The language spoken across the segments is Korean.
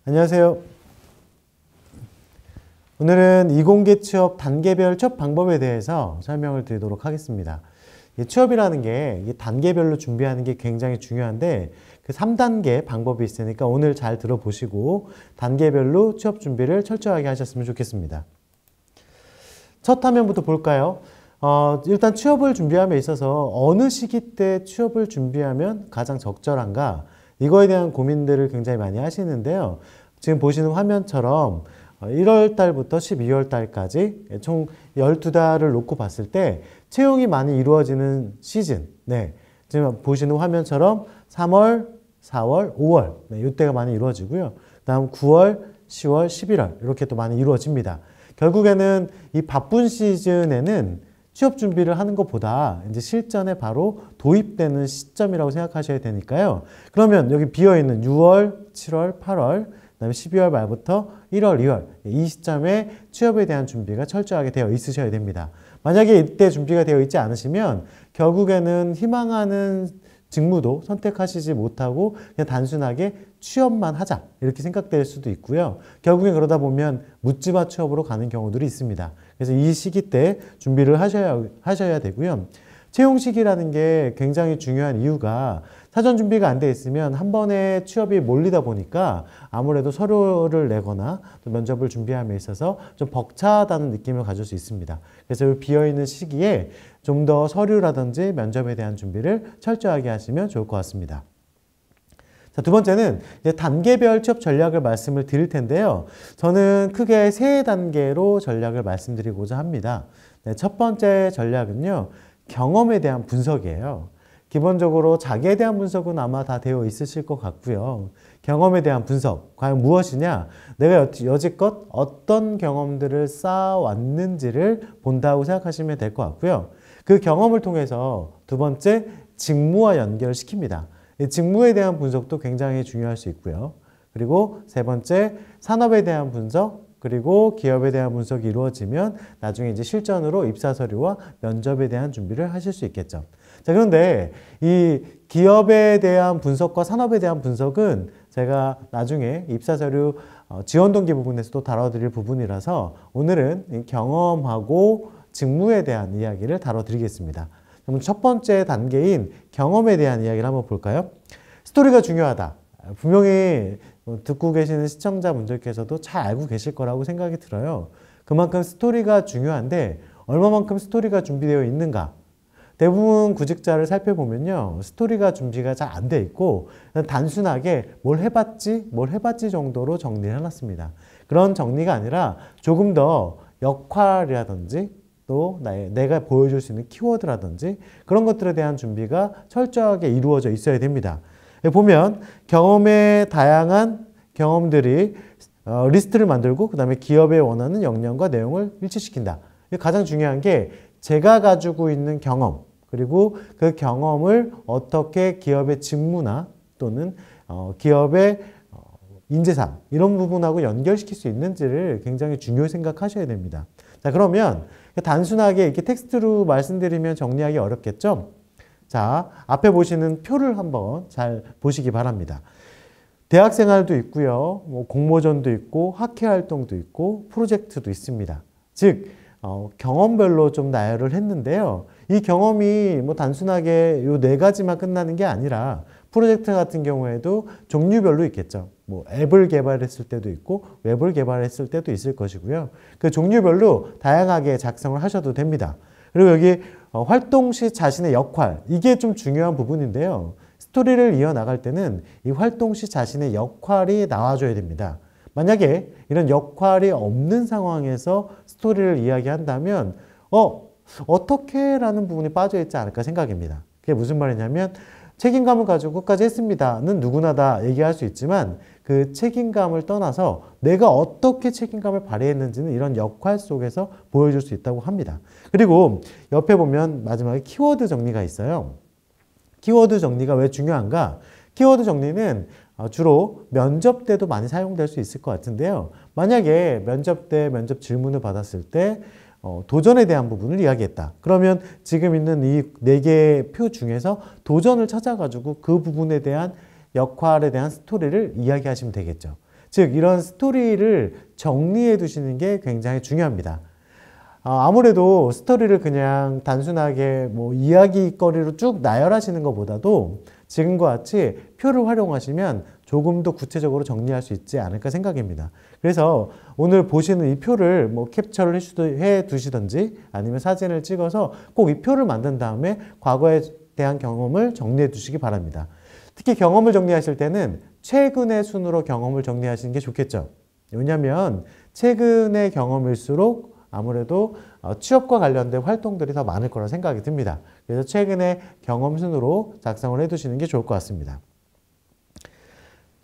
안녕하세요. 오늘은 이공계 취업 단계별 취업 방법에 대해서 설명을 드리도록 하겠습니다. 취업이라는 게 단계별로 준비하는 게 굉장히 중요한데 그 3단계 방법이 있으니까 오늘 잘 들어보시고 단계별로 취업 준비를 철저하게 하셨으면 좋겠습니다. 첫 화면부터 볼까요? 일단 취업을 준비함에 있어서 어느 시기 때 취업을 준비하면 가장 적절한가? 이거에 대한 고민들을 굉장히 많이 하시는데요. 지금 보시는 화면처럼 1월 달부터 12월 달까지 총 12달을 놓고 봤을 때 채용이 많이 이루어지는 시즌. 네. 지금 보시는 화면처럼 3월, 4월, 5월. 네, 이때가 많이 이루어지고요. 다음 9월, 10월, 11월. 이렇게 또 많이 이루어집니다. 결국에는 이 바쁜 시즌에는 취업 준비를 하는 것보다 이제 실전에 바로 도입되는 시점이라고 생각하셔야 되니까요. 그러면 여기 비어있는 6월, 7월, 8월, 그다음에 12월 말부터 1월, 2월 이 시점에 취업에 대한 준비가 철저하게 되어 있으셔야 됩니다. 만약에 이때 준비가 되어 있지 않으시면 결국에는 희망하는 직무도 선택하시지 못하고 그냥 단순하게 취업만 하자 이렇게 생각될 수도 있고요. 결국엔 그러다 보면 묻지마 취업으로 가는 경우들이 있습니다. 그래서 이 시기 때 준비를 하셔야 되고요. 채용 시기라는 게 굉장히 중요한 이유가 사전 준비가 안 돼 있으면 한 번에 취업이 몰리다 보니까 아무래도 서류를 내거나 또 면접을 준비함에 있어서 좀 벅차다는 느낌을 가질 수 있습니다. 그래서 비어있는 시기에 좀 더 서류라든지 면접에 대한 준비를 철저하게 하시면 좋을 것 같습니다. 자, 두 번째는 이제 단계별 취업 전략을 말씀을 드릴 텐데요. 저는 크게 세 단계로 전략을 말씀드리고자 합니다. 네, 첫 번째 전략은요, 경험에 대한 분석이에요. 기본적으로 자기에 대한 분석은 아마 다 되어 있으실 것 같고요. 경험에 대한 분석, 과연 무엇이냐? 내가 여지껏 어떤 경험들을 쌓아왔는지를 본다고 생각하시면 될 것 같고요. 그 경험을 통해서 두 번째, 직무와 연결시킵니다. 직무에 대한 분석도 굉장히 중요할 수 있고요. 그리고 세 번째, 산업에 대한 분석, 그리고 기업에 대한 분석이 이루어지면 나중에 이제 실전으로 입사 서류와 면접에 대한 준비를 하실 수 있겠죠. 자, 그런데 이 기업에 대한 분석과 산업에 대한 분석은 제가 나중에 입사 서류 지원 동기 부분에서도 다뤄드릴 부분이라서 오늘은 이 경험하고 직무에 대한 이야기를 다뤄드리겠습니다. 그럼 첫 번째 단계인 경험에 대한 이야기를 한번 볼까요? 스토리가 중요하다. 분명히 듣고 계시는 시청자분들께서도 잘 알고 계실 거라고 생각이 들어요. 그만큼 스토리가 중요한데 얼마만큼 스토리가 준비되어 있는가? 대부분 구직자를 살펴보면요. 스토리가 준비가 잘 안 돼 있고 단순하게 뭘 해봤지 정도로 정리를 해놨습니다. 그런 정리가 아니라 조금 더 역할이라든지 또 내가 보여줄 수 있는 키워드라든지 그런 것들에 대한 준비가 철저하게 이루어져 있어야 됩니다. 보면 경험의 다양한 경험들이 리스트를 만들고 그 다음에 기업에 원하는 역량과 내용을 일치시킨다. 가장 중요한 게 제가 가지고 있는 경험 그리고 그 경험을 어떻게 기업의 직무나 또는 기업의 인재상 이런 부분하고 연결시킬 수 있는지를 굉장히 중요히 생각하셔야 됩니다. 자, 그러면 단순하게 이렇게 텍스트로 말씀드리면 정리하기 어렵겠죠? 자, 앞에 보시는 표를 한번 잘 보시기 바랍니다. 대학생활도 있고요, 공모전도 있고, 학회 활동도 있고, 프로젝트도 있습니다. 즉, 경험별로 좀 나열을 했는데요. 이 경험이 단순하게 요 네 가지만 끝나는 게 아니라 프로젝트 같은 경우에도 종류별로 있겠죠. 앱을 개발했을 때도 있고 웹을 개발했을 때도 있을 것이고요. 그 종류별로 다양하게 작성을 하셔도 됩니다. 그리고 여기 활동 시 자신의 역할, 이게 좀 중요한 부분인데요. 스토리를 이어나갈 때는 이 활동 시 자신의 역할이 나와줘야 됩니다. 만약에 이런 역할이 없는 상황에서 스토리를 이야기한다면 어떻게 라는 부분이 빠져있지 않을까 생각입니다. 그게 무슨 말이냐면 책임감을 가지고 끝까지 했습니다는 누구나 다 얘기할 수 있지만 그 책임감을 떠나서 내가 어떻게 책임감을 발휘했는지는 이런 역할 속에서 보여줄 수 있다고 합니다. 그리고 옆에 보면 마지막에 키워드 정리가 있어요. 키워드 정리가 왜 중요한가? 키워드 정리는 주로 면접 때도 많이 사용될 수 있을 것 같은데요. 만약에 면접 때 면접 질문을 받았을 때 도전에 대한 부분을 이야기했다. 그러면 지금 있는 이 4개의 표 중에서 도전을 찾아가지고 그 부분에 대한 역할에 대한 스토리를 이야기하시면 되겠죠. 즉 이런 스토리를 정리해 두시는 게 굉장히 중요합니다. 아무래도 스토리를 그냥 단순하게 뭐 이야기거리로 쭉 나열하시는 것보다도 지금과 같이 표를 활용하시면 조금 더 구체적으로 정리할 수 있지 않을까 생각입니다. 그래서 오늘 보시는 이 표를 뭐 캡처를 해 두시든지 아니면 사진을 찍어서 꼭 이 표를 만든 다음에 과거에 대한 경험을 정리해 두시기 바랍니다. 특히 경험을 정리하실 때는 최근의 순으로 경험을 정리하시는 게 좋겠죠. 왜냐하면 최근의 경험일수록 아무래도 취업과 관련된 활동들이 더 많을 거라 생각이 듭니다. 그래서 최근의 경험 순으로 작성을 해두시는 게 좋을 것 같습니다.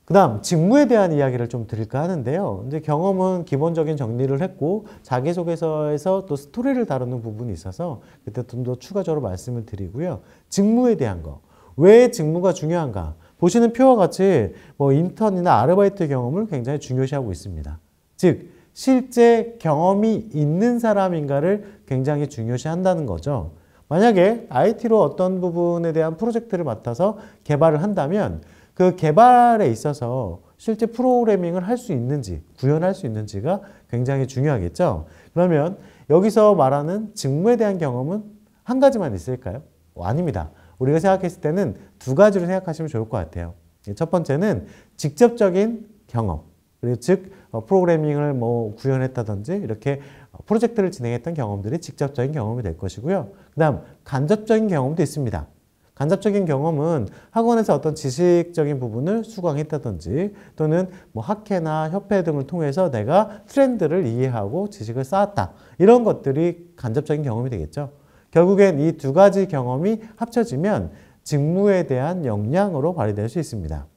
그 다음 직무에 대한 이야기를 좀 드릴까 하는데요. 이제 경험은 기본적인 정리를 했고 자기소개서에서 또 스토리를 다루는 부분이 있어서 그때 좀 더 추가적으로 말씀을 드리고요. 직무에 대한 거. 왜 직무가 중요한가? 보시는 표와 같이 뭐 인턴이나 아르바이트 경험을 굉장히 중요시하고 있습니다. 즉 실제 경험이 있는 사람인가를 굉장히 중요시한다는 거죠. 만약에 IT로 어떤 부분에 대한 프로젝트를 맡아서 개발을 한다면 그 개발에 있어서 실제 프로그래밍을 할 수 있는지, 구현할 수 있는지가 굉장히 중요하겠죠. 그러면 여기서 말하는 직무에 대한 경험은 한 가지만 있을까요? 아닙니다. 우리가 생각했을 때는 두 가지로 생각하시면 좋을 것 같아요. 첫 번째는 직접적인 경험. 그리고 즉 프로그래밍을 뭐 구현했다든지 이렇게 프로젝트를 진행했던 경험들이 직접적인 경험이 될 것이고요. 그 다음 간접적인 경험도 있습니다. 간접적인 경험은 학원에서 어떤 지식적인 부분을 수강했다든지 또는 뭐 학회나 협회 등을 통해서 내가 트렌드를 이해하고 지식을 쌓았다. 이런 것들이 간접적인 경험이 되겠죠. 결국엔 이 두 가지 경험이 합쳐지면 직무에 대한 역량으로 발휘될 수 있습니다.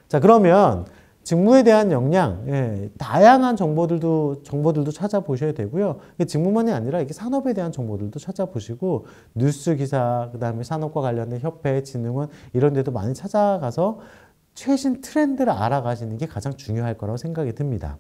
자, 그러면 직무에 대한 역량, 다양한 정보들도 찾아보셔야 되고요. 직무만이 아니라 이게 산업에 대한 정보들도 찾아보시고 뉴스 기사, 그다음에 산업과 관련된 협회, 진흥원 이런 데도 많이 찾아가서 최신 트렌드를 알아가시는 게 가장 중요할 거라고 생각이 듭니다.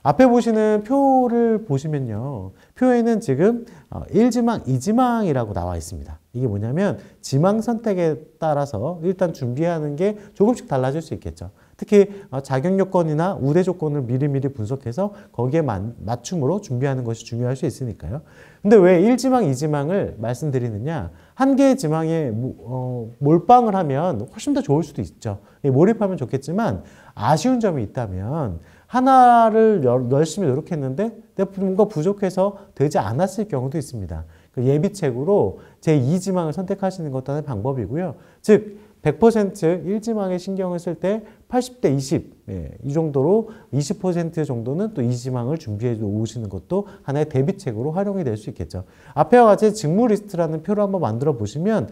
앞에 보시는 표를 보시면요. 표에는 지금 1지망, 2지망이라고 나와 있습니다. 이게 뭐냐면 지망 선택에 따라서 일단 준비하는 게 조금씩 달라질 수 있겠죠. 특히 자격 요건이나 우대 조건을 미리미리 분석해서 거기에 맞춤으로 준비하는 것이 중요할 수 있으니까요. 근데 왜 1지망, 2지망을 말씀드리느냐? 한 개의 지망에 몰빵을 하면 훨씬 더 좋을 수도 있죠. 몰입하면 좋겠지만 아쉬운 점이 있다면 하나를 열심히 노력했는데 뭔가 부족해서 되지 않았을 경우도 있습니다. 예비책으로 제2지망을 선택하시는 것도 하나의 방법이고요. 즉 100% 1지망에 신경을 쓸 때 80대 20, 이 정도로 20% 정도는 또 2지망을 준비해 오시는 것도 하나의 대비책으로 활용이 될 수 있겠죠. 앞에와 같이 직무 리스트라는 표를 한번 만들어 보시면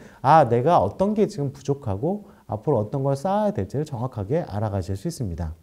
내가 어떤 게 지금 부족하고 앞으로 어떤 걸 쌓아야 될지를 정확하게 알아가실 수 있습니다.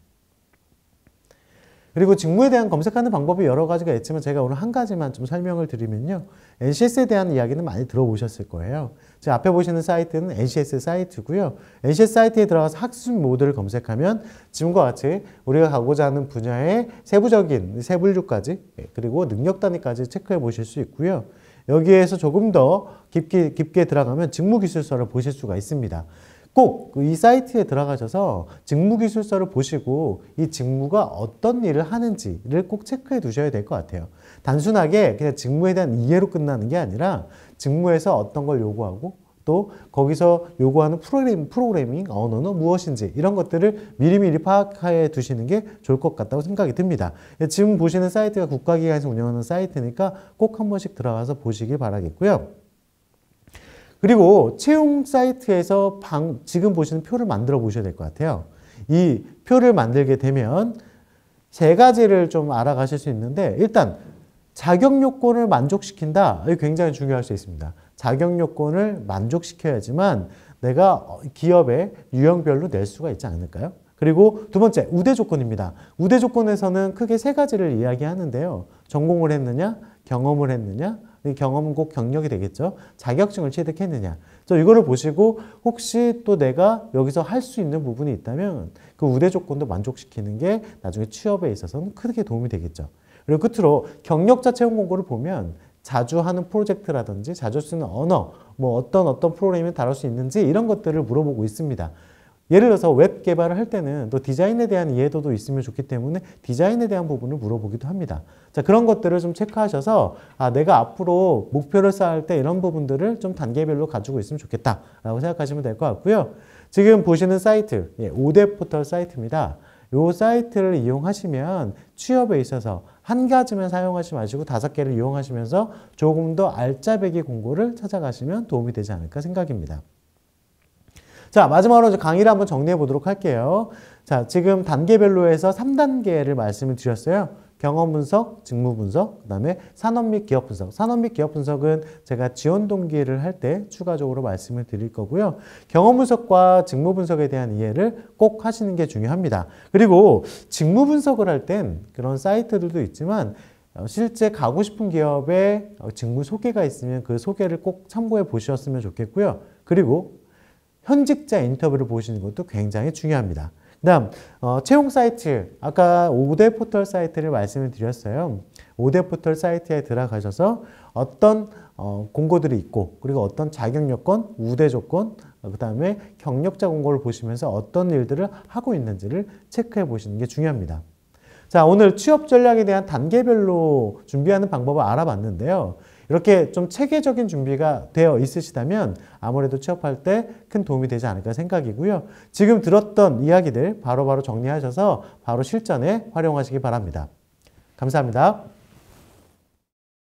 그리고 직무에 대한 검색하는 방법이 여러 가지가 있지만 제가 오늘 한 가지만 좀 설명을 드리면요. NCS에 대한 이야기는 많이 들어보셨을 거예요. 제 앞에 보시는 사이트는 NCS 사이트고요. NCS 사이트에 들어가서 학습 모드를 검색하면 지금과 같이 우리가 가고자 하는 분야의 세부적인 세분류까지 그리고 능력 단위까지 체크해 보실 수 있고요. 여기에서 조금 더 깊게 들어가면 직무기술서를 보실 수가 있습니다. 꼭 이 사이트에 들어가셔서 직무기술서를 보시고 이 직무가 어떤 일을 하는지를 꼭 체크해 두셔야 될 것 같아요. 단순하게 그냥 직무에 대한 이해로 끝나는 게 아니라 직무에서 어떤 걸 요구하고 또 거기서 요구하는 프로그래밍 언어는 무엇인지 이런 것들을 미리미리 파악해 두시는 게 좋을 것 같다고 생각이 듭니다. 지금 보시는 사이트가 국가기관에서 운영하는 사이트니까 꼭 한 번씩 들어가서 보시길 바라겠고요. 그리고 채용 사이트에서 지금 보시는 표를 만들어 보셔야 될 것 같아요. 이 표를 만들게 되면 세 가지를 좀 알아가실 수 있는데 일단 자격 요건을 만족시킨다. 이게 굉장히 중요할 수 있습니다. 자격 요건을 만족시켜야지만 내가 기업의 유형별로 낼 수가 있지 않을까요? 그리고 두 번째, 우대 조건입니다. 우대 조건에서는 크게 세 가지를 이야기하는데요. 전공을 했느냐, 경험을 했느냐, 경험은 꼭 경력이 되겠죠. 자격증을 취득했느냐. 이거를 보시고 혹시 또 내가 여기서 할 수 있는 부분이 있다면 그 우대 조건도 만족시키는 게 나중에 취업에 있어서는 크게 도움이 되겠죠. 그리고 끝으로 경력자 채용 공고를 보면 자주 하는 프로젝트라든지 자주 쓰는 언어, 뭐 어떤 프로그램을 다룰 수 있는지 이런 것들을 물어보고 있습니다. 예를 들어서 웹 개발을 할 때는 또 디자인에 대한 이해도도 있으면 좋기 때문에 디자인에 대한 부분을 물어보기도 합니다. 자, 그런 것들을 좀 체크하셔서 내가 앞으로 목표를 쌓을 때 이런 부분들을 좀 단계별로 가지고 있으면 좋겠다라고 생각하시면 될 것 같고요. 지금 보시는 사이트, 5대 포털 사이트입니다. 이 사이트를 이용하시면 취업에 있어서 한 가지만 사용하지 마시고 5개를 이용하시면서 조금 더 알짜배기 공고를 찾아가시면 도움이 되지 않을까 생각입니다. 자, 마지막으로 이제 강의를 한번 정리해 보도록 할게요. 자, 지금 단계별로 해서 3단계를 말씀을 드렸어요. 경험 분석, 직무 분석, 그 다음에 산업 및 기업 분석. 산업 및 기업 분석은 제가 지원 동기를 할 때 추가적으로 말씀을 드릴 거고요. 경험 분석과 직무 분석에 대한 이해를 꼭 하시는 게 중요합니다. 그리고 직무 분석을 할 땐 그런 사이트들도 있지만 실제 가고 싶은 기업의 직무 소개가 있으면 그 소개를 꼭 참고해 보셨으면 좋겠고요. 그리고 현직자 인터뷰를 보시는 것도 굉장히 중요합니다. 그 다음 채용 사이트, 아까 5대 포털 사이트를 말씀을 드렸어요. 5대 포털 사이트에 들어가셔서 어떤 공고들이 있고 그리고 어떤 자격 요건, 우대 조건, 그 다음에 경력자 공고를 보시면서 어떤 일들을 하고 있는지를 체크해 보시는 게 중요합니다. 자, 오늘 취업 전략에 대한 단계별로 준비하는 방법을 알아봤는데요. 이렇게 좀 체계적인 준비가 되어 있으시다면 아무래도 취업할 때 큰 도움이 되지 않을까 생각이고요. 지금 들었던 이야기들 바로바로 정리하셔서 바로 실전에 활용하시기 바랍니다. 감사합니다.